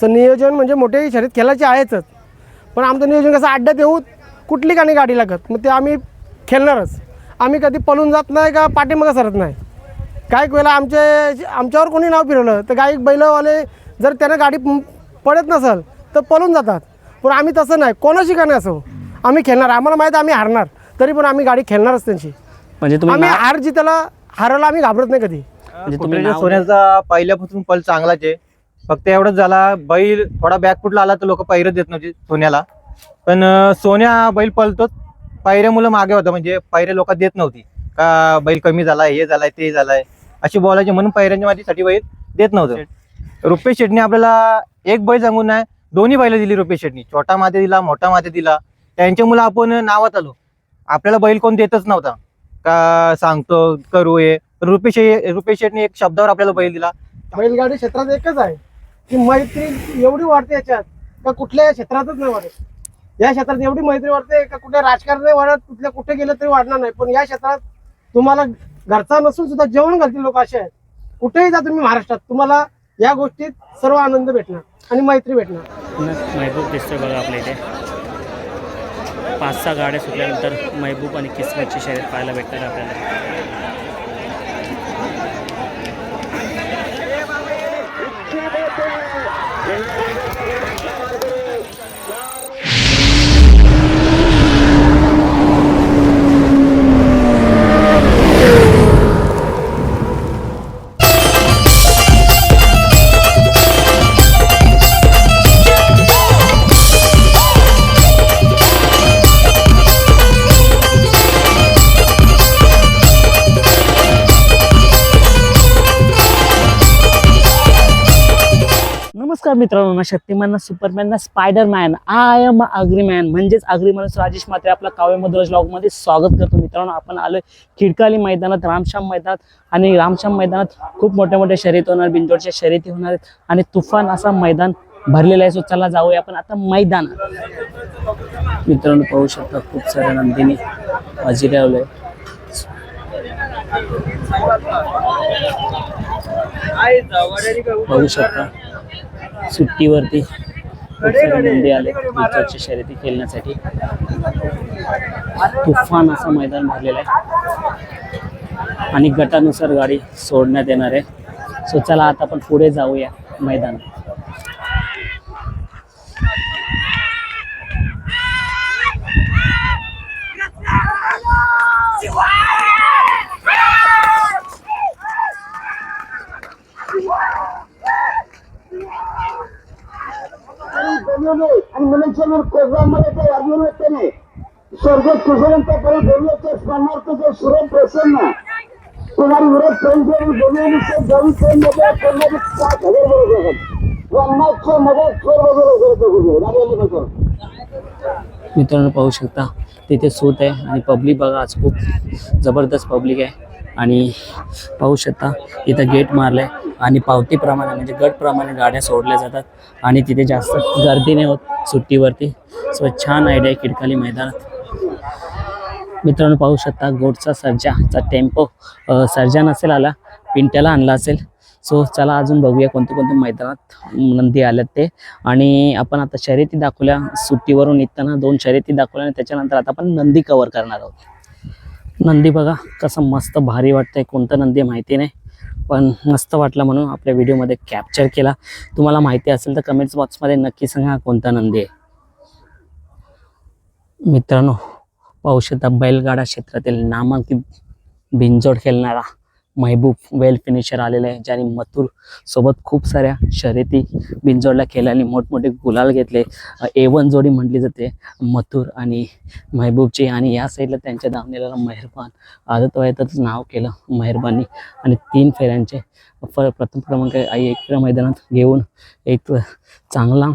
नियोजन म्हणजे मोठे शर्यत खेळायचे आहेच, पण आमचं नियोजन कसं अड्ड्यात येऊ कुठली गाणी गाडी लागत मग ते आम्ही खेळणारच. आम्ही कधी पळून जात नाही का पाठीमागं सरत नाही. काही वेळेला आमच्यावर कोणी नाव फिरवलं तर काही बैलवाले जर त्यानं गाडी पडत नसेल तर पळून जातात, पण आम्ही तसं नाही. कोणाशी का नाही असो आम्ही खेळणार. आम्हाला माहीत आम्ही हारणार तरी पण आम्ही गाडी खेळणारच त्यांची. म्हणजे तुम्ही आम्ही हार जिताला हाराला आम्ही घाबरत नाही कधी. म्हणजे तुम्ही सोन्याचा पहिल्यापासून पल चांगलाच आहे. फक्त एवढंच झाला बैल थोडा बॅकफुटला आला तर लोक पैरच देत नव्हते सोन्याला. पण सोन्या बैल पलतोच. पैऱ्या मुलं मागे होता म्हणजे पैरे लोक देत नव्हती का बैल कमी झालाय हे झालाय ते झालाय अशी बोलायचे म्हणून पैऱ्यांच्या माझ्यासाठी बैल देत नव्हतं. रुपेश शेटणी आपल्याला एक बैल सांगून नाही दोन्ही बैल दिली. रुपेश शेटणी छोटा माते दिला मोठा माते दिला. त्यांच्या मुलं आपण नावात आलो. आपल्याला बैल कोण देतच नव्हता का सांगतो करू हे. रुपेश शेटणी एक शब्दावर आपल्याला बैल दिला. बैलगाडी क्षेत्रात एकच आहे की मैत्री एवढी वाढते याच्यात का कुठल्या क्षेत्रातच नाही वाढत. या क्षेत्रात एवढी मैत्री वाढते का कुठे राजकारण नाही वाढत, कुठल्या कुठे गेलं तरी वाढणार नाही. पण या क्षेत्रात तुम्हाला घरचा नसून सुद्धा जेवण घालतील लोक असे आहेत. कुठेही जा तुम्ही महाराष्ट्रात तुम्हाला या गोष्टीत सर्व आनंद भेटणार आणि मैत्री भेटणार. महबूब दिसतोय बघा आपल्या इथे 5-6 गाड्या सुटल्यानंतर महबूब आणि किस्मतची शर्यत पाहायला भेटणार आपल्याला. नमस्कार मित्रांनो, Shaktimaan Superman Spiderman I am Agriman म्हणजेच अग्री माणूस राजेश म्हात्रे आपला काव्य मधुराज ब्लॉगमध्ये स्वागत करतो. मित्रांनो, आपण आलोय खिडकाली मैदानात, रामश्याम मैदानात. आणि रामश्याम मैदानात खूप मोठ्या शर्यती होणार, बिंजोडच्या शर्यती होणार आहेत आणि तुफान असा मैदान भरलेला आहे. सो चला जाऊया आपण आता मैदानात. मित्रांनो पाहू शकता खूप साऱ्या नंदीने हजेरी लावले. पाहू शकता सुट्टीवरती खूप सारे नंदी आले बिंजोडच्या शर्यती खेळण्यासाठी. तुफान असं मैदान भरलेलं आहे आणि गटानुसार गाडी सोडण्यात येणार आहे. सो चला आता आपण पुढे जाऊया मैदानात. आणि मनुष्यावर कोजामध्ये काही अर्जुन होते नाही. स्वर्गात कुशलंपर्यंत स्मरणार्थ सुरेश प्रसन्न तुम्हारी विरोध मित्रांनो पाहू शकता तिथे सूत आहे आणि पब्लिक बघा आज खूप जबरदस्त पब्लिक आहे. आणि पाहू शकता इथं गेट मारलंय आणि पावतीप्रमाणे म्हणजे गटप्रमाणे गाड्या सोडल्या जातात आणि तिथे जास्त गर्दी नाही होत सुट्टीवरती. सो छान आयडिया आहे खिडकाली मैदानात. मित्रांनो पाहू शकता गोडचा सर्जाचा टेम्पो सर्जा नसेल आला, पिंट्याला आणला असेल. सो चला अजून बघूया कोणते कोणते मैदानात नंदी आल्यात ते. आणि आपण आता शर्यती दाखवल्या, सुट्टीवरून निघताना 2 शर्यती दाखवल्या आणि त्याच्यानंतर आता आपण नंदी कव्हर करणार आहोत. नंदी बघा कसं मस्त भारी वाटतंय. कोणतं नंदी माहिती नाही पण मस्त वाटलं म्हणून आपल्या व्हिडिओमध्ये कॅप्चर केला. तुम्हाला माहिती असेल तर कमेंट्स बॉक्समध्ये नक्की सांगा कोणता नंदी आहे. मित्रांनो पाहू शकता बैलगाडा क्षेत्रातील नामांकित बिंजोड खेळणारा महबूब वेल फिनिशर आलेला आहे, ज्याने मथुर सोबत खूप साऱ्या शर्यती बिंजोडला केल्या आणि मोठमोठे गुलाल घेतले. A1 जोडी म्हटली जाते मथुर आणि महबूबची. आणि या साईडला त्यांच्या दावणीला मेहरबान आदत वयातच नाव केलं मेहरबानी. आणि 3 फेऱ्यांचे प्रथम क्रमांक एक फेऱ्या मैदानात घेऊन एक चांगला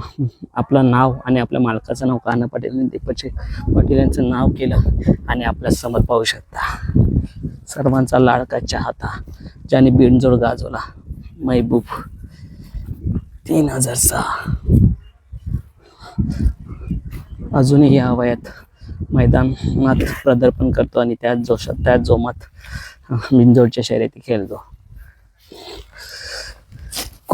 आपलं नाव आणि आपल्या मालकाचं नाव कान्हा पाटील आणि दीपक पाटील यांचं नाव केलं. आणि आपल्या समोर पाहू शकता सर्वांचा लाडका चाहता ज्याने बिनजोड गाजवला महबूब 3006. अजूनही या वयात मैदानात प्रदर्शन करतो आणि त्याच जोशात त्याच जोमात बिनजोडच्या शर्यती खेळतो.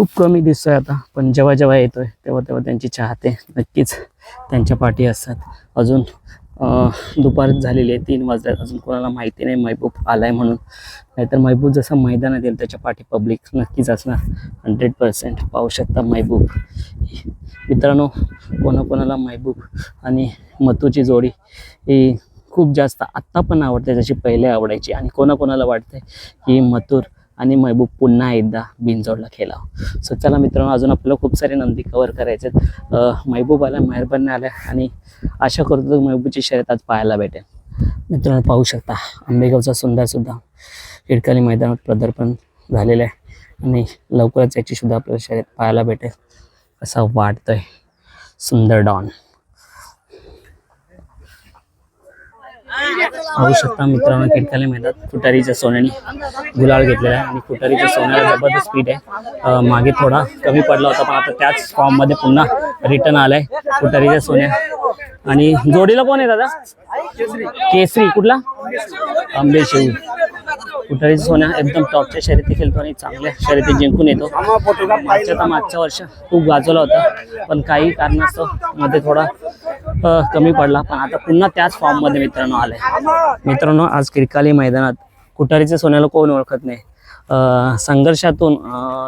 खूप कमी दिसतोय आता, पण जेव्हा जेव्हा येतोय तेव्हा तेव्हा त्यांची चाहते नक्कीच त्यांच्या पाठी असतात. अजून दुपार झालेली आहे, 3 वाजल्यात, अजून कोणाला माहिती नाही महबूब आलाय म्हणून. नाहीतर महबूब जसं मैदानात येईल त्याच्या पाठी पब्लिक नक्कीच असणार 100%. पाहू शकता महबूब. मित्रांनो, कोणाकोणाला महबूब आणि मतूची जोडी ही खूप जास्त आत्ता पण आवडते जशी पहिले आवडायची, आणि कोणाकोणाला वाटते की मथुर आणि महबूब पुन्हा एकदा बिनजोडला खेळावं. सो चला मित्रांनो, अजून आपल्याला खूप सारे नंदी कव्हर करायचे आहेत. महबूब आला, मेहरबान आल्या, आणि आशा करतो महबूबची शर्यत आज पाहायला भेटेल. मित्रांनो पाहू शकता आंबेगावचा सुंदरसुद्धा हिडकाली मैदानात प्रदर्शन झालेलं आहे, आणि लवकरच याची सुद्धा आपल्याला शर्यत पाहायला भेटेल. असा वाटतंय सुंदर डॉन. पाहू शकता मित्रांनो, खिडकाली मैदानात खुटारीच्या सोन्याने गुलाल घेतलेला आहे, आणि खुटारीच्या सोन्याला जबरदस्त स्पीड आहे. मागे थोडा कमी पडला होता, पण आता त्याच फॉर्ममध्ये पुन्हा रिटर्न आलाय खुटारीच्या सोन्या. आणि जोडीला कोण आहे दादा? केसरी. कुठला? आंबे शेऊ. खुटारीचा सोन्या एकदम टॉपच्या शर्यती खेळतो आणि चांगल्या शर्यती जिंकून येतो. मागच्या वर्ष खूप गाजवला होता, पण काही कारणास्तव मध्ये थोडा कमी पडला, पण आता पुन्हा त्याच फॉर्ममध्ये मित्रांनो आलाय. मित्रांनो, आज खिडकाली मैदानात खुटारीच्या सोन्याला कोण ओळखत नाही. संघर्षातून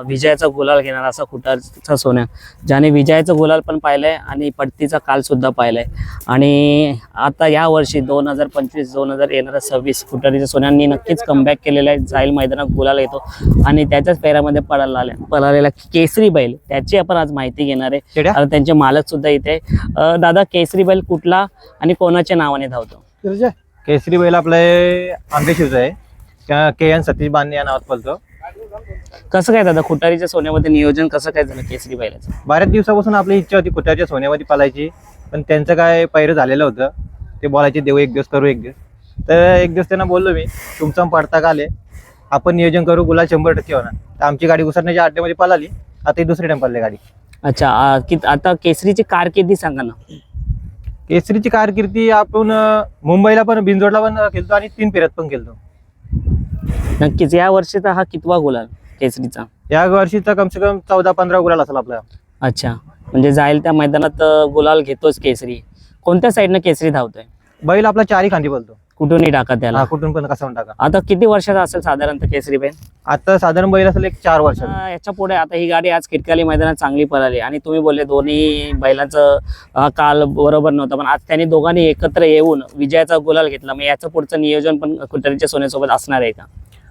विजयाचा गुलाल घेणारा असा खुटारीचा सोन्या, ज्याने विजयाचा गुलाल पण पाहिलाय आणि पडतीचा काल सुद्धा पाहिलाय. आणि आता या वर्षी 2025 येणारा 26 खुटारीच्या सोन्यांनी नक्कीच कमबॅक केलेला आहे. जाईल मैदानात गुलाल येतो, आणि त्याच्याच पेरामध्ये पळालेला केसरी बैल, त्याची आपण आज माहिती घेणार आहे. आता त्यांचे मालक सुद्धा इथे. दादा, केसरी बैल कुठला आणि कोणाच्या नावाने धावतो? केसरी बैल आपलं आंबेशिवचं आहे, KN सतीश बांधे या नावात पळतो. कसं काय दादा खुटारीच्या सोन्यामध्ये नियोजन कसं काय झालं केसरी बैलाचं? बऱ्याच दिवसापासून आपली इच्छा होती खुटारीच्या सोन्यामध्ये पळायची, पण त्यांचं काय पैर झालेलं होतं. ते बोलायचे देऊ एक दिवस, करू एक दिवस. तर एक दिवस त्यांना बोललो मी, तुमचा पडता का आले, आपण नियोजन करू, गुलाल 100% होणार. तर आमची गाडी घुसरण्याच्या अड्ड्यामध्ये पळाली, आता ही दुसरी टाइम पळली गाडी. अच्छा, आता केसरीची कारकिर्दी सांगा ना. केसरीची कारकिर्दी आपण मुंबईला पण, बिनजोडला पण खेळतो, आणि 3 फेऱ्यात पण खेळतो. नक्कीच. या वर्षीचा हा कितवा गुलाल केसरीचा? या वर्षीचा कमसे कम 14-15 गुलाल असेल आपला. अच्छा, म्हणजे जाईल त्या मैदानात गुलाल घेतोच केसरी. कोणत्या साईडनं केसरी धावतोय? बैल आपला 4ही खांदी बोलतो, कुठूनही टाका त्याला. कुठून पण कसं टाका. आता किती वर्षाचा असेल साधारणतः केसरी बैल? आता साधारण बैल असेल एक 4 वर्ष. याच्या पुढे आता ही गाडी आज खिडकाली मैदानात चांगली पळाली, आणि तुम्ही बोलले दोन्ही बैलांचं काल बरोबर नव्हतं, पण आज त्यांनी दोघांनी एकत्र येऊन विजयाचा गुलाल घेतला. मग याचं पुढचं नियोजन पण खुटारीच्या सोन्यासोबत असणार आहे का?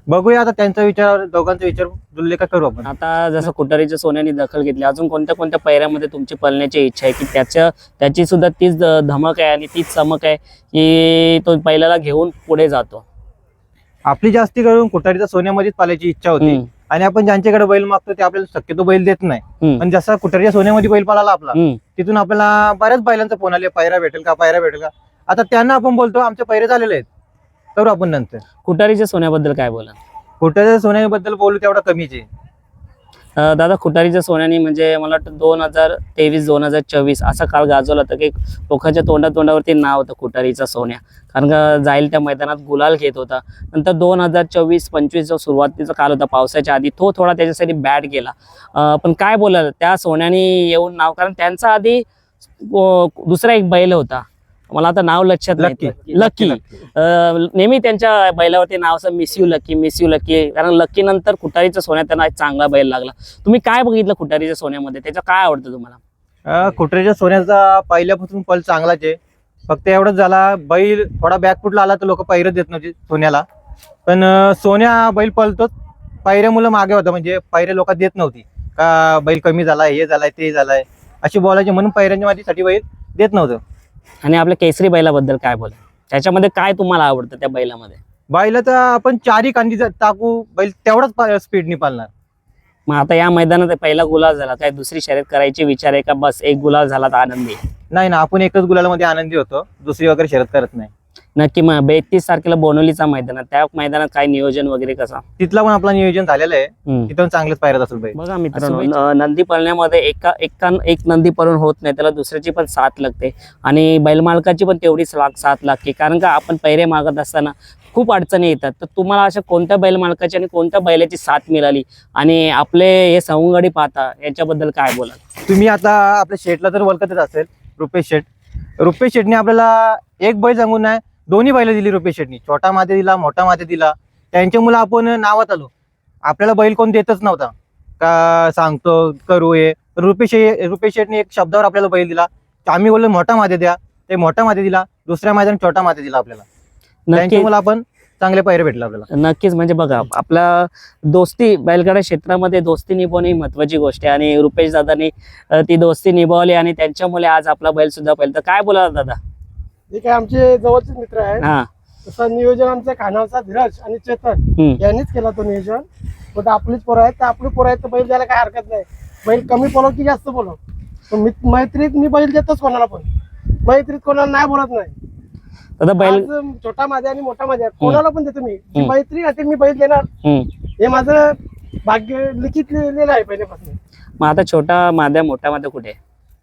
बघूया आता त्यांचा विचार, दोघांचा विचार जुळले का करू आपण. आता जसं खुटारीच्या सोन्याने दखल घेतली, अजून कोणत्या कोणत्या पैऱ्यामध्ये तुमची पळण्याची इच्छा आहे, की त्याची सुद्धा तीच धमक आहे आणि तीच चमक आहे की तो बैलाला घेऊन पुढे जातो? आपली जास्ती करून खुटारीच्या सोन्यामध्येच पालायची इच्छा होती, आणि आपण ज्यांच्याकडे बैल मागतो ते आपल्याला शक्यतो बैल देत नाही. पण जसा खुटारीच्या सोन्यामध्ये बैल पळाला आपला, तिथून आपल्याला बऱ्याच बैलांचा फोन आले, पायरा भेटेल का, पायरा भेटेल का. आता त्यांना आपण बोलतो आमचे पैरे झालेले आहेत, करू आपण नंतर. खुटारीच्या सोन्याबद्दल काय बोला? खुटारीच्या सोन्याबद्दल बोलू तेवढा कमीच आहे. दादा, खुटारीच्या सोन्याने म्हणजे मला वाटतं 2023-2024 असा काळ गाजवला होता की लोकांच्या तोंडावरती नाव होतं खुटारीचा सोन्या, कारण का जाईल त्या मैदानात गुलाल घेत होता. नंतर 2024-25 जो सुरुवातीचा काल होता पावसाच्या आधी, तो थोडा त्याच्यासाठी बॅड गेला. पण काय बोलाल त्या सोन्याने येऊन नाव, कारण त्यांचा आधी दुसरा एक बैल होता, मला आता नाव लक्षात नाही, लकी. नेहमी त्यांच्या बैलावरती नाव असं मिस यू लकी, कारण लकी नंतर खुटारीच्या सोन्यात त्यांना एक चांगला बैल लागला. तुम्ही काय बघितलं खुटारीच्या सोन्यामध्ये, त्याचं काय आवडतं तुम्हाला? खुटारीच्या सोन्याचा पहिल्यापासून पल चांगलाच आहे, फक्त एवढंच झाला बैल थोडा बॅकफुटला आला तर लोक पैर देत नव्हते सोन्याला. पण सोन्या बैल पळतोच, पैऱ्यामुळे मागे होता, म्हणजे पैरे लोक देत नव्हती का बैल कमी झालाय, हे झालाय ते झालाय अशी बोलायचे, म्हणून पैऱ्यांच्या मातीसाठी बैल देत नव्हतं. आणि आपल्या केसरी बैलाबद्दल काय बोला, त्याच्यामध्ये काय तुम्हाला आवडतं त्या बैलामध्ये? बैलाचा आपण 4ही कांदी टाकू, बैल तेवढाच स्पीडनी पालणार. मग आता या मैदानात पहिला गुलाल झाला, काय दुसरी शर्यत करायची विचार आहे का बस एक गुलाल झाला तर आनंदी? नाही ना, आपण एकच गुलालामध्ये आनंदी होतो, दुसरी वगैरे शर्यत करत नाही. नक्की. मग 32 तारखेला बोनवलीचा मैदान, त्या मैदानात काय नियोजन वगैरे कसं? तिथला पण आपला नियोजन झालेलं आहे, तिथून चांगलेच पायरत असेल बैल. बघा मित्रांनो, नंदी पळण्यामध्ये एक नंदी पळून होत नाही, त्याला दुसऱ्याची पण साथ लागते, आणि बैलमालकाची पण तेवढीच साथ लागते, कारण का आपण पैरे मागत असताना खूप अडचणी येतात, तर तुम्हाला अशा कोणत्या बैल मालकाची आणि कोणत्या बैलाची साथ मिळाली आणि आपले हे सवंगडी पाहता याच्याबद्दल काय बोलाल? तुम्ही आता आपल्या शेटला तर ओळखतच असेल, रुपेश शेटने आपल्याला एक बैल सांगून नाही, दोन्ही बैल दिली रुपेश शेटनी. छोटा माते दिला, मोठा माते दिला. त्यांच्यामुळे आपण नावात आलो. आपल्याला बैल कोण देतच नव्हता का सांगतो करू हे. रुपेश शेटने एक शब्दावर आपल्याला बैल दिला. आम्ही बोललो मोठा माते द्या, ते मोठा माते दिला. दुसऱ्या मैदानात छोटा माते दिला आपल्याला. नक्कीच त्यांच्यामुळे आपण चांगले पैरे भेटले आपल्याला. नक्कीच, म्हणजे बघा आपला दोस्ती बैलगाडा क्षेत्रामध्ये दोस्ती निभावणे ही महत्वाची गोष्ट आहे आणि रुपेश दादांनी ती दोस्ती निभावली आणि त्यांच्यामुळे आज आपला बैल सुद्धा पहिला. तर काय बोला दादा? जे काय आमचे जवळचे मित्र आहेत, हा तसं नियोजन आमच्या खानावचा धीरज आणि चेतन हम्म. यांनीच केला तो नियोजन. पण आपलीच पोरं आहेत, तर आपली पोरं आहेत, तर बैल द्यायला काय हरकत नाही. बैल कमी बोलव की जास्त बोलव, पण मैत्रीत मी बैल देतोच कोणाला, पण मैत्रीत कोणाला नाही बोलत नाही. दादा बैल आज छोटा माझ्या आणि मोठा माझ्या कोणाला पण देतो मी. जी मैत्री आहे ती मी बैल देणार, हम्म. हे माझं भाग्य लिखित लिहिलेलं आहे पहिल्यापासून. मग आता छोटा माद्या मोठा माद्या कुठे आहे?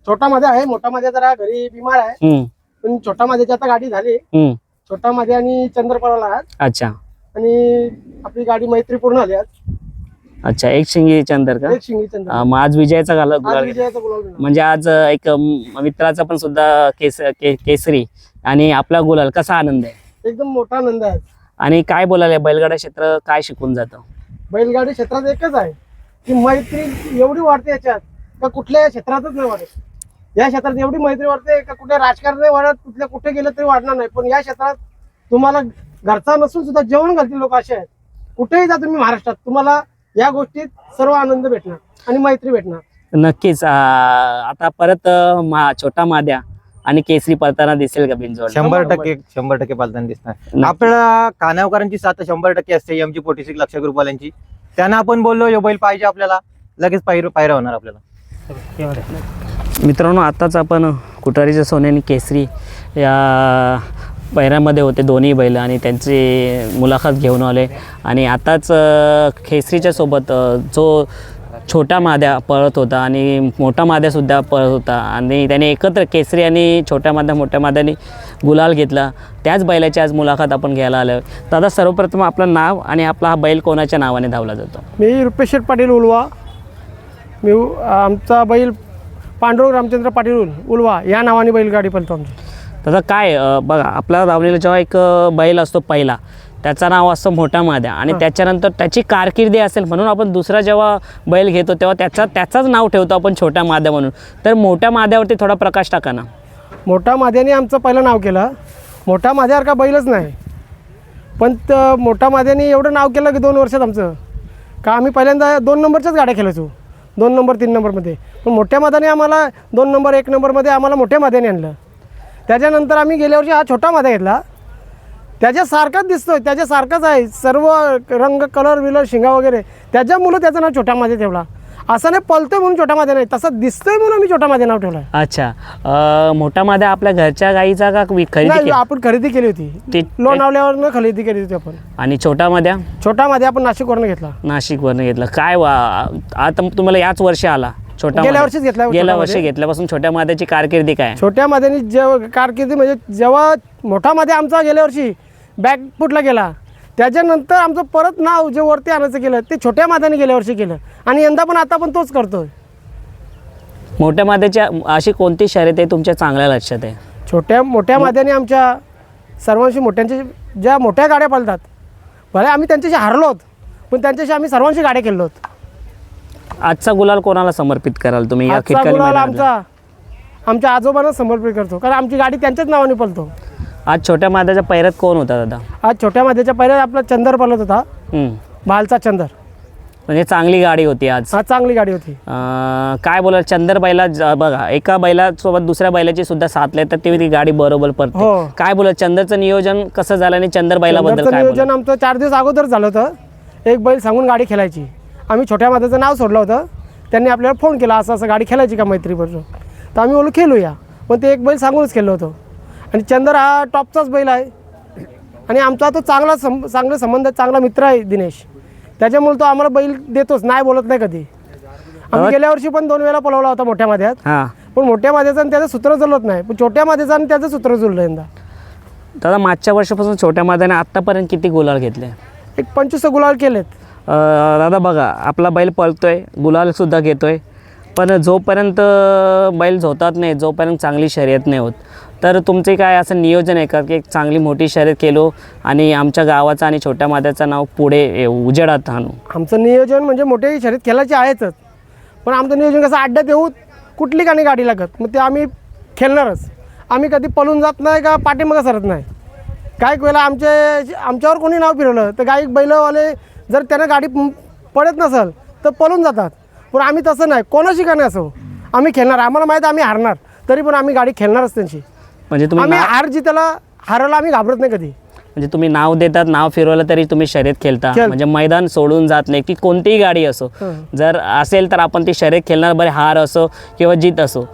छोटा माझा आहे, मोठा माझ्या जरा घरी बिमार आहे. हम्म. पण छोटा माझ्याची आता गाडी झाली. हम्म. छोटा माझ्या आणि चंद्रपराला आज, अच्छा आणि आपली गाडी मैत्री पूर्ण झाली आज. अच्छा, एक शिंगी चंदर का? एक शिंगी चंद्र. मग आज विजयाचा आज गुलाल. विजयाचा गुलाल मिळाला. म्हणजे आज एक मित्राचा पण सुद्धा केसरी आणि आपला गुलाल, कसा आनंद आहे एकदम मोठा आनंद आहे. आणि काय बोलायला बैलगाडा क्षेत्र काय शिकून जातं? बैलगाडी क्षेत्रात एकच आहे की मैत्री एवढी वाढते याच्यात का कुठल्या क्षेत्रातच नाही वाढत. या क्षेत्रात एवढी मैत्री वाढते का कुठे राजकारण नाही वाढत, कुठल्या कुठे गेलं तरी वाढणार नाही. पण या क्षेत्रात तुम्हाला घरचा नसून सुद्धा जेवण घालतील लोक असे आहेत. कुठेही जा तुम्ही महाराष्ट्रात, तुम्हाला या गोष्टीत सर्व आनंद भेटणार आणि मैत्री भेटणार. नक्कीच. आता परत छोटा माद्या आणि केसरी पळताना दिसेल का बिंजोड? 100% पालताना दिसणार. आपल्याला कानावकरांची साथ 100% असते. एमजी 46 लक्ष ग्रुपवाल्यांची. त्यांना आपण बोललो यो बैल पाहिजे आपल्याला, लगेच पायरा होणार आपल्याला. मित्रांनो, आताच आपण कुटारीच्या सोन्याने केसरी या पैऱ्यामध्ये होते दोन्ही बैल आणि त्यांची मुलाखत घेऊन आले. आणि आताच केसरीच्या सोबत जो छोटा माद्या पळत होता आणि मोठा माद्यासुद्धा पळत होता आणि त्याने एकत्र केसरी आणि छोट्या माद्या मोठ्या माद्याने गुलाल घेतला. त्याच बैलाची आज मुलाखत आपण घ्यायला आलो. दादा, सर्वप्रथम आपलं नाव आणि आपला हा बैल कोणाच्या नावाने धावला जातो? मी रुपेश पाटील उलवा. आमचा बैल पांडुरंग रामचंद्र पाटील उलवा या नावाने बैलगाडी पळतो आमची. दादा, काय बघा आपला धावलेला जेव्हा एक बैल असतो पहिला, त्याचं नाव असतं मोठा माद्या आणि त्याच्यानंतर त्याची कारकिर्दी असेल म्हणून आपण दुसरा जेव्हा बैल घेतो तेव्हा त्याचाच नाव ठेवतो आपण छोट्या माद्या म्हणून. तर मोठ्या माद्यावरती थोडा प्रकाश टाका ना. मोठा माद्याने आमचं पहिलं नाव केलं. मोठा माद्यासारखा बैलच नाही, पण मोठा माद्याने एवढं नाव केलं की 2 वर्षात आमचं का आम्ही पहिल्यांदा 2 नंबरच्याच गाड्या खेळायचो, 2 नंबर 3 नंबरमध्ये. पण मोठ्या माद्याने आम्हाला 2 नंबर 1 नंबरमध्ये आम्हाला मोठ्या माद्याने आणलं. त्याच्यानंतर आम्ही गेल्या वर्षी हा छोटा माद्या घेतला. त्याच्यासारखाच दिसतोय, त्याच्यासारखाच आहे सर्व रंग, कलर विलर, शिंगा वगैरे. त्याच्यामुळं त्याचं नाव छोटा माद्या ठेवला. असं नाही पळतोय म्हणून छोटा माद्या नाही, तसं दिसतोय म्हणून मी छोटा माद्या नाव ठेवलं. अच्छा, मोठा माद्या आपल्या घरच्या गाईचा का खरेदी नाही, केली? आपण खरेदी केली होती, लोणावल्यावरनं खरेदी केली होती आपण. आणि छोटा माद्या? छोटा माद्या आपण नाशिकवरनं घेतला. नाशिकवरनं घेतला. काय आता तुम्हाला याच वर्षी आला छोटा गेल्या माद्या? वर्षीच घेतला. गेल्या वर्षी घेतल्यापासून छोट्या माद्याची कारकिर्दी काय? छोट्या माद्याने कारकिर्दी म्हणजे जेव्हा मोठा माद्या आमचा गेल्या वर्षी बॅकफुटला गेला, त्याच्यानंतर आमचं परत नाव जे वरती आणायचं केलं ते छोट्या माद्याने गेल्या वर्षी केलं आणि यंदा पण आता पण तोच करतोय. मोठ्या माद्याच्या अशी कोणती शर्यत आहे तुमच्या चांगल्या लक्षात आहे? मोठ्या माद्याने आमच्या सर्वांशी मोठ्यांच्या ज्या मोठ्या गाड्या पळतात, भले आम्ही त्यांच्याशी हारलो आहोत पण त्यांच्याशी आम्ही सर्वांशी गाड्या खेळलो आहोत. आजचा गुलाल कोणाला समर्पित कराल तुम्ही? या आजचा खिटकाली गुलाल मैदानाला? आमच्या आजोबांना समर्पित करतो, कारण आमची गाडी त्यांच्याच नावाने पळतो. आज छोट्या माद्याच्या पैऱ्यात कोण होता दादा? आज छोट्या माद्याच्या पहिल्यात आपला चंदर पळत होता, भालचा चंदर. म्हणजे चांगली गाडी होती आज. हा, चांगली गाडी होती. काय बोलाल, चंदर बैला बघा एका बैलासोबत दुसऱ्या बैलाची सुद्धा साथ तर ती गाडी बरोबर पडते. हो. काय बोलाल, चंदरचं नियोजन कसं झालं आणि चंदर बैलाबद्दल चंदरचं काय नियोजन बोलाल? आमचं 4 दिवस अगोदर झालं होतं. एक बैल सांगून गाडी खेळायची. आम्ही छोट्या माद्याचं नाव सोडलं होतं, त्यांनी आपल्याला फोन केला असं असं गाडी खेळायची का मैत्रीबरोबर. तर आम्ही बोलू खेळूया, पण ते एक बैल सांगूनच खेळलो होतो. आणि चंदर हा टॉपचाच बैल आहे आणि आमचा तो चांगले संबंध, चांगला मित्र आहे दिनेश. त्याच्यामुळे तो आम्हाला बैल देतोच, नाही बोलत नाही कधी. आम्ही गेल्या वर्षी पण 2 वेळा पळवला होता मोठ्या माद्यात, हां. पण मोठ्या माद्याचं आणि त्याचं सूत्र जुळत नाही, पण छोट्या माद्याचं आणि त्याचं सूत्र जुळलं यंदा. दादा मागच्या वर्षापासून छोट्या मैदानात आत्तापर्यंत किती गुलाल घेतले? एक 25 गुलाल केलेत. दादा बघा आपला बैल पळतोय, गुलालसुद्धा घेतोय, पण जोपर्यंत बैल झोतात नाही, जोपर्यंत चांगली शर्यत नाही होत, तर तुमचे काय असं नियोजन आहे का की एक चांगली मोठी शर्यत केलो आणि आमच्या गावाचं आणि छोट्या माद्याचं नाव पुढे उजेडात आणू? आमचं नियोजन म्हणजे मोठी शर्यत खेळायची आहेच, पण आमचं नियोजन कसं अड्ड्यात येऊ कुठली का नाही गाडी लागत, मग ते आम्ही खेळणारच. आम्ही कधी पळून जात नाही का पाठीमागं सरत नाही. काही वेळेला आमच्यावर कोणी नाव फिरवलं तर काही बैलवाले जर त्यांना गाडी पडत नसेल तर पळून जातात, पण आम्ही तसं नाही. कोणाशी का नाही असो आम्ही खेळणार. आम्हाला माहीत आम्ही हारणार तरी पण आम्ही गाडी खेळणारच त्यांची. म्हणजे तुम्ही आम्ही हार जिताला हारायला आम्ही घाबरत नाही कधी. म्हणजे तुम्ही नाव देतात, नाव फिरवलं तरी तुम्ही शर्यत खेळता, म्हणजे मैदान सोडून जात नाही की कोणतीही गाडी असो. जर असेल तर आपण ती शर्यत खेळणार, बरे हार असो किंवा जीत असो.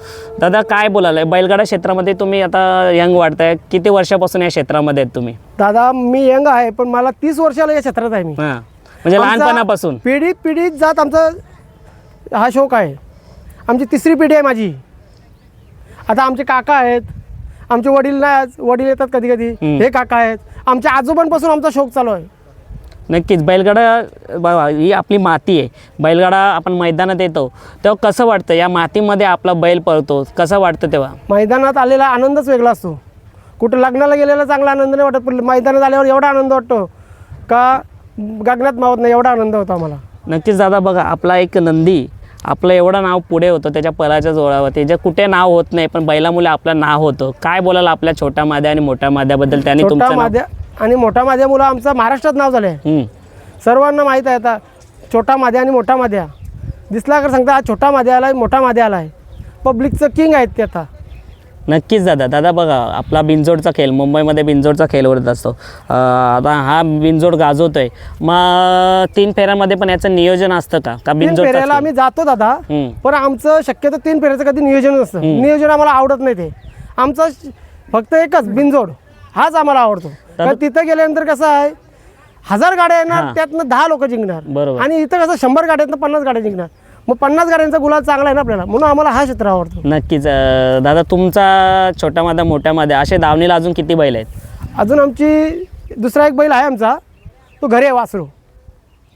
दादा काय बोलाल, बैलगाडा क्षेत्रामध्ये तुम्ही आता यंग वाटताय, किती वर्षापासून या क्षेत्रामध्ये आहेत तुम्ही? दादा मी यंग आहे, पण मला 30 वर्षाला या क्षेत्रात आहे मी. म्हणजे लहानपणापासून पिढीत जात आमचा हा शौक आहे. आमची 3री पिढी आहे माझी. आता आमचे काका आहेत, आमचे वडील नाही, वडील येतात कधी कधी, हे काका आहेत. आमच्या आजोबांपासून आमचा शौक चालू आहे. नक्कीच. बैलगाडा बाबा ही आपली माती आहे. बैलगाडा आपण मैदानात येतो तेव्हा कसं वाटतं, या मातीमध्ये आपला बैल पळतो कसं वाटतं तेव्हा? मैदानात आलेला आनंदच वेगळा असतो. कुठं लग्नाला गेलेला चांगला आनंद नाही वाटत, पण मैदानात आल्यावर एवढा आनंद वाटतो का गगनात मावत नाही, एवढा आनंद होतो आम्हाला. नक्कीच दादा बघा आपला एक नंदी, आपलं एवढं नाव पुढे होतं त्याच्या पलाच्या जोरावर, त्याच्या कुठे नाव होत नाही पण बैलामुळे आपलं नाव होतं. काय बोलाल आपल्या छोट्या माद्या आणि मोठ्या माद्याबद्दल? त्यांनी छोटा माद्या आणि मोठा माद्या मुलं आमचं महाराष्ट्रात नाव झालं आहे. सर्वांना माहीत आहे. आता छोटा माद्या आणि मोठा माद्या दिसला तर सांगता, हा छोटा माद्या आला आहे, मोठा माद्या आला आहे. पब्लिकचं किंग आहेत ते आता. नक्कीच दादा बघा आपला बिनजोडचा खेळ, मुंबईमध्ये बिनजोडचा खेळ होत असतो. आता हा बिनजोड गाजवतोय, मग 3 फेऱ्यामध्ये पण याचं नियोजन असतं का? 3 फेऱ्याला आम्ही जातो दादा, पण आमचं शक्यतो 3 फेऱ्याचं कधी नियोजन नसतं. नियोजन आम्हाला आवडत नाही. ते आमचं फक्त एकच बिनजोड हाच आम्हाला आवडतो. कारण तिथं गेल्यानंतर कसं आहे, 1000 गाड्या येणार, त्यातनं 10 लोक जिंकणार. बरोबर. आणि इथं कसं 100 गाड्यातनं 50 गाड्या जिंकणार. मग 50 गाड्यांचा गुलाल चांगला आहे ना आपल्याला, म्हणून आम्हाला हा क्षेत्र आवडतो. नक्कीच. दादा तुमचा छोटा माद्या मोठ्या माद्या असे दावणीला अजून किती बैल आहेत? अजून आमची दुसरा एक बैल आहे आमचा, तो घरी आहे, वासरू.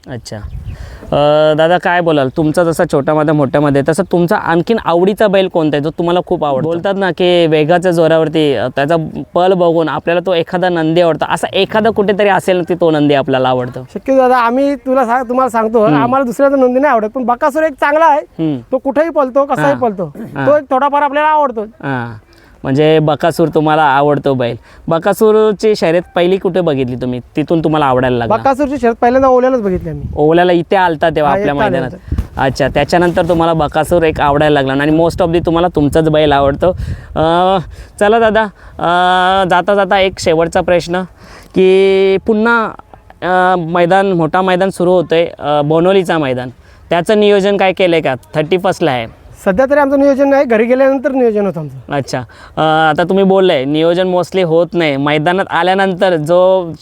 अच्छा. दादा काय बोलाल, तुमचा जसा छोटा माद्या मोठ्या मध्ये तसं तुमचा आणखीन आवडीचा बैल कोणता आहे जो तुम्हाला खूप आवडतो? बोलतात ना की वेगाच्या जोरावरती त्याचा पल बघून आपल्याला तो एखादा नंदी आवडतो, असा एखादा कुठेतरी असेल ना की तो नंदी आपल्याला आवडतो? शक्य दादा आम्ही तुम्हाला सांगतो, आम्हाला दुसऱ्याचा नंदी नाही आवडत, पण बकासूर एक चांगला आहे. तो कुठेही पळतो, कसाही पळतो, तो एक थोडाफार आपल्याला आवडतो. म्हणजे बकासूर तुम्हाला आवडतो बैल. बकासूरची शर्यत पहिली कुठे बघितली तुम्ही, तिथून तुम्हाला आवडायला लागला? बकासूरची शर्यत पहिल्यांदा ओल्यालाच बघितली आम्ही. ओल्याला इथे आलता तेव्हा आपल्या मैदानात? अच्छा. त्याच्यानंतर तुम्हाला बकासूर एक आवडायला लागला आणि मोस्ट ऑफ दी तुम्हाला तुमचाच बैल आवडतो. चला दादा, जाता जाता एक शेवटचा प्रश्न की पुन्हा मोठा मैदान सुरू होतं आहे, बोनोलीचा मैदान, त्याचं नियोजन काय केलं आहे का? 31ला आहे सध्या तरी आमचं नियोजन नाही, घरी गेल्यानंतर नियोजन होतं आमचं. अच्छा. आता तुम्ही बोललाय नियोजन मोस्टली होत नाही, मैदानात आल्यानंतर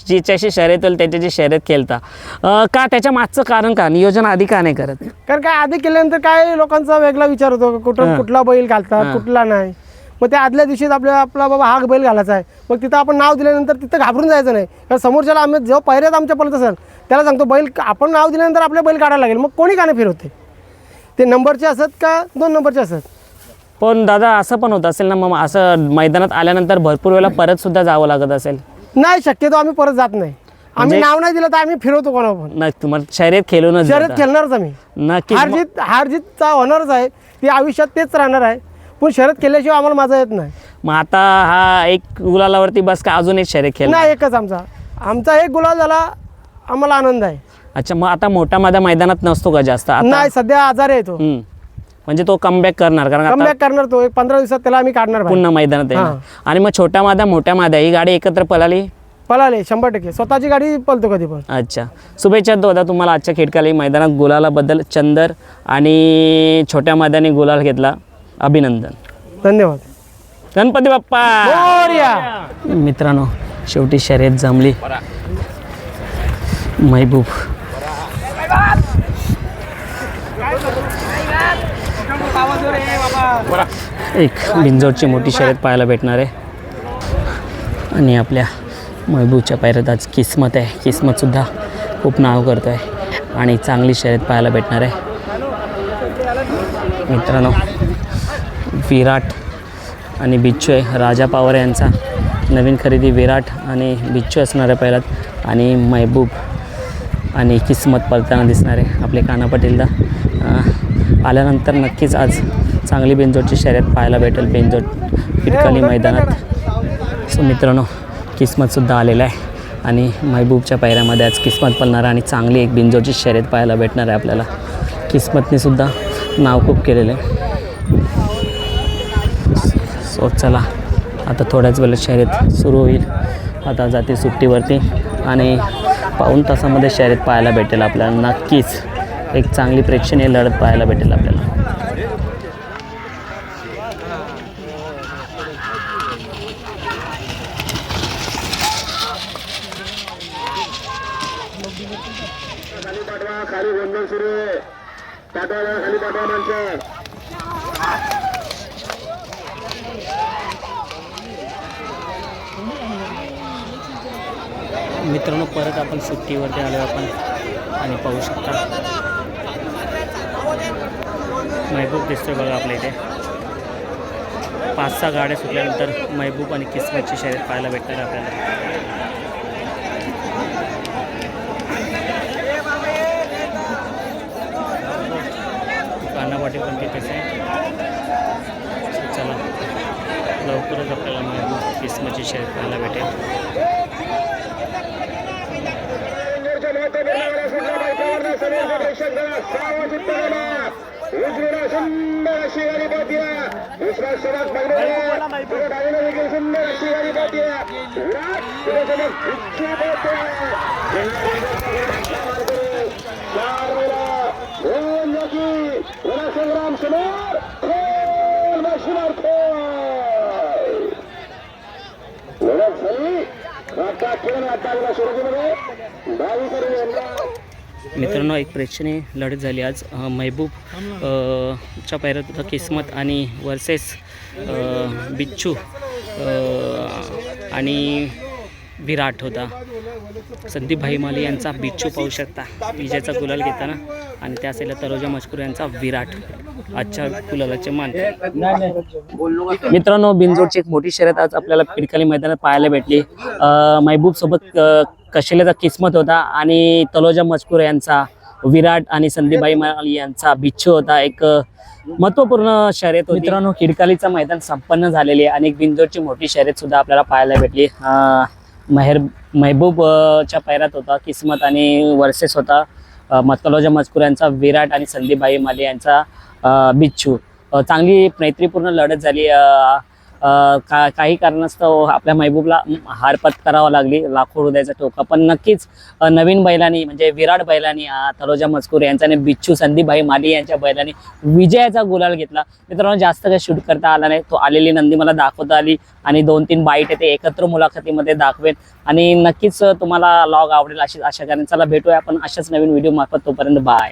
जिच्याशी शर्यत होईल त्याच्याशी शर्यत खेळता का? त्याच्या मागचं कारण का? नियोजन आधी का नाही करत? कारण काय आधी केल्यानंतर काय लोकांचा वेगळा विचार होतो, कुठला बैल घालतात, कुठला नाही. मग त्या आदल्या दिवशीच आपला बाबा हा बैल घालायचा आहे, मग तिथं आपण नाव दिल्यानंतर तिथं घाबरून जायचं नाही. कारण समोरच्याला आम्ही जेव्हा पहिल्याच आमच्या पळत असेल त्याला सांगतो बैल, आपण नाव दिल्यानंतर आपल्या बैल काढायला लागेल, मग कोणी का नाही फिरवते? ते नंबरचे असत का 2 नंबरचे असत? पण दादा असं पण होत असेल ना, मग असं मैदानात आल्यानंतर भरपूर वेळेला परत सुद्धा जावं लागत असेल? नाही, शक्यतो आम्ही परत जात नाही. आम्ही नाव नाही दिलं तर आम्ही फिरवतो कोणा पण. नक्की. तुम्हाला शर्यत खेळूनच शर्यत खेळणारच आम्ही. नक्की. हारजीतचा होणारच आहे, ती आयुष्यात तेच राहणार आहे, पण शर्यत केल्याशिवाय आम्हाला मजा येत नाही. मग आता हा एक गुलालावरती बस का अजून एक शर्यत खेळ? नाही, एकच आमचा एक गुलाल झाला, आम्हाला आनंद आहे. अच्छा. मग आता मोठ्या मैदानात नसतो का जास्त? नाही, सध्या आजारी आहे तो. म्हणजे तो कमबॅक करणार? कारण कमबॅक करणार तो, एक 15 दिवसात त्याला आम्ही काढणार पुन्हा मैदानात येणार. आणि मग छोट्या माद्या मोठ्या माद्या ही गाडी एकत्र पळाले 100%. स्वतःची गाडी पळतो कधी पण. अच्छा. शुभेच्छा दादा तुम्हाला आजच्या खिडकाली मैदानात गुलालाबद्दल. चंदर आणि छोट्या माद्याने गुलाल घेतला, अभिनंदन. धन्यवाद. गणपती बाप्पा मोरया. मित्रांनो शेवटी शर्यत जमली. महबूब एक बिनजोडची मोठी शर्यत पाहायला भेटणार आहे. आणि आपल्या महबूबच्या पायऱ्यात आज किस्मत आहे. किस्मतसुद्धा खूप नाव करतो आहे आणि चांगली शर्यत पाहायला भेटणार आहे मित्रांनो. विराट आणि बिच्छू आहे. राजा पवार यांचा नवीन खरेदी विराट आणि बिच्छू असणार आहे पहिल्यात आणि महबूब आणि किस्मत पळताना दिसणार आहे. आपले कान्हा पाटीलदा आल्यानंतर नक्कीच आज चांगली बिनजोडची शर्यत पाहायला भेटेल बिनजोड फिरकाली मैदानात. सो मित्रांनो किस्मतसुद्धा आलेला आहे आणि महबूबच्या पायऱ्यामध्ये आज किस्मत पळणार आणि चांगली एक बिनजोडची शर्यत पाहायला भेटणार आहे आपल्याला. किस्मतनेसुद्धा नाव खूप केलेलं आहे. सो चला आता थोड्याच वेळेत शर्यत सुरू होईल. आता जाते सुट्टीवरती आणि पाऊण तासामध्ये शर्यत पाहायला भेटेल आपल्याला. नक्कीच एक चांगली प्रेक्षणीय लढत पाहायला भेटेल आपल्याला. खाली पाठवा, खाली गोंधळ सुरू आहे. पाठवा, खाली पाठवा माणसं. मित्रांनो परत आपण सुट्टीवरती आलो आपण आणि पाहू शकता महबूब दिसतोय बघा आपल्या इथे. 5-6 गाड्या सुटल्यानंतर महबूब आणि किस्मतची शर्यत पाहायला भेटणार आपल्याला. कान्हा पाटील पण तिथेच आहे. चला लवकरच आपल्याला महबूब किस्मतची शर्यत पाहायला भेटेल. संग्राम समोर लढत झाली. आता किरण आता सुरुवातीमध्ये 22 मित्रांनो एक प्रेक्षणीय लढत झाली आज. महबूब च्या पायऱ्यात होता किस्मत आणि वर्सेस बिच्छू आणि विराट होता. संदीप भाई माली यांचा बिच्छू पाहू शकता विजयाचा गुलाल घेताना आणि त्या साईडला तलोजा मजकूर यांचा विराट आजच्या गुलालाचे मान. मित्रांनो बिनजोडची एक मोठी शर्यत आज आपल्याला पिडकाली मैदानात पाहायला भेटली. महबूब सोबत कशेल्याचा किस्मत होता आणि तलोजा मजकूर यांचा विराट आणि संदीप भाई माली यांचा बिच्छू होता. एक महत्त्वपूर्ण शर्यत होती. मित्रांनो किडकालीचं मैदान संपन्न झालेली आहे आणि एक बिनजोडची मोठी शर्यत सुद्धा आपल्याला पाहायला भेटली. महबूबच्या पायऱ्यात होता किस्मत आणि वर्सेस होता तलोजा मजकूर यांचा विराट आणि संदीप भाई माली यांचा बिच्छू. चांगली मैत्रीपूर्ण लढत झाली. काही कारणास्तव आपल्या महबूबला हार पत्करावं लागली. लाखो हृदयाचा टोका पण नक्कीच नवीन बैलांनी म्हणजे विराट बैलांनी तलोजा मजकूर यांचा आणि बिच्छू संदीप भाई माली यांच्या बैलांनी विजयाचा गुलाल घेतला. मित्रांनो जास्त काही शूट करता आला नाही. तो आलेली नंदी मला दाखवता आली आणि 2-3 बाईट ते एकत्र मुलाखतीमध्ये दाखवेन आणि नक्कीच तुम्हाला लॉग आवडेल अशी आशा करेन. चला भेटूया आपण अशाच नवीन व्हिडिओ मार्फत. तोपर्यंत बाय.